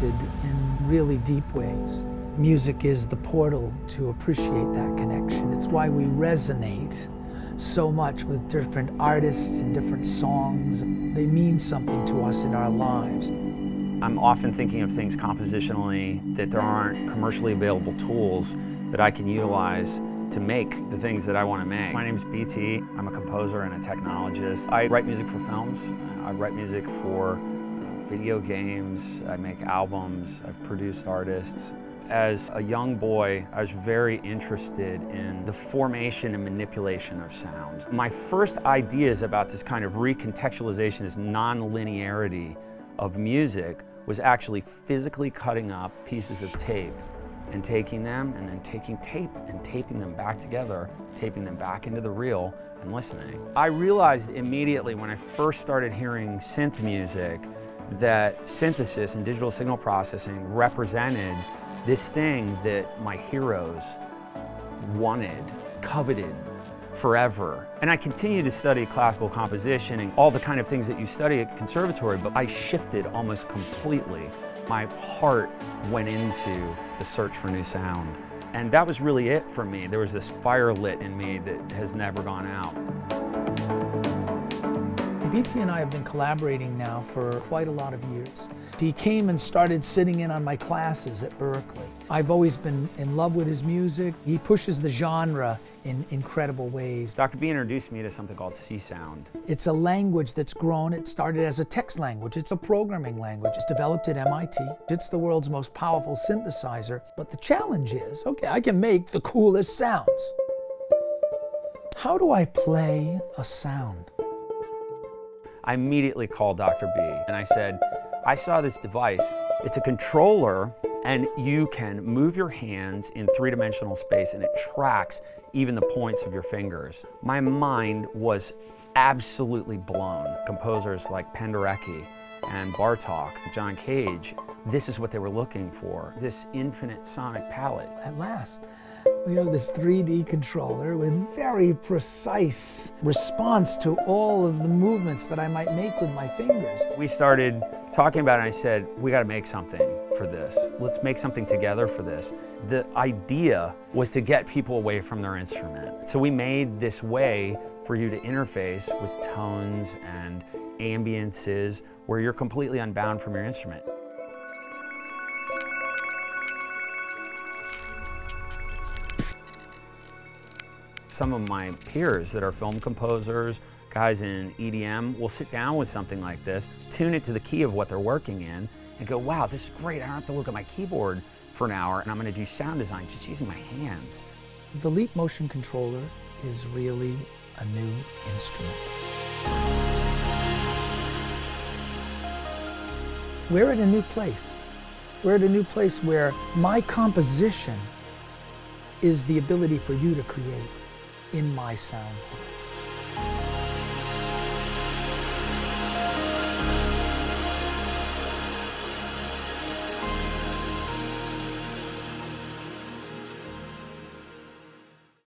connected in really deep ways. Music is the portal to appreciate that connection. It's why we resonate so much with different artists and different songs. They mean something to us in our lives. I'm often thinking of things compositionally, that there aren't commercially available tools that I can utilize to make the things that I want to make. My name's BT. I'm a composer and a technologist. I write music for films. I write music for video games. I make albums. I've produced artists. As a young boy, I was very interested in the formation and manipulation of sound. My first ideas about this kind of recontextualization, this non-linearity of music, was actually physically cutting up pieces of tape and taking them and then taking tape and taping them back together, taping them back into the reel and listening. I realized immediately when I first started hearing synth music that synthesis and digital signal processing represented this thing that my heroes wanted, coveted forever. And I continued to study classical composition and all the kind of things that you study at conservatory, but I shifted almost completely. My heart went into the search for new sound. And that was really it for me. There was this fire lit in me that has never gone out. BT and I have been collaborating now for quite a lot of years. He came and started sitting in on my classes at Berkeley. I've always been in love with his music. He pushes the genre in incredible ways. Dr. B introduced me to something called C-Sound. It's a language that's grown. It started as a text language. It's a programming language. It's developed at MIT. It's the world's most powerful synthesizer. But the challenge is, okay, I can make the coolest sounds. How do I play a sound? I immediately called Dr. B and I said, I saw this device. It's a controller and you can move your hands in three-dimensional space and it tracks even the points of your fingers. My mind was absolutely blown. Composers like Penderecki and Bartók, John Cage, this is what they were looking for, this infinite sonic palette. At last, we have this 3D controller with very precise response to all of the movements that I might make with my fingers. We started talking about it and I said, we got to make something for this. Let's make something together for this. The idea was to get people away from their instrument. So we made this way for you to interface with tones and ambiances where you're completely unbound from your instrument. Some of my peers that are film composers, guys in EDM, will sit down with something like this, tune it to the key of what they're working in, and go, wow, this is great. I don't have to look at my keyboard for an hour, and I'm going to do sound design just using my hands. The Leap Motion Controller is really a new instrument. We're at a new place. We're at a new place where my composition is the ability for you to create in my sound.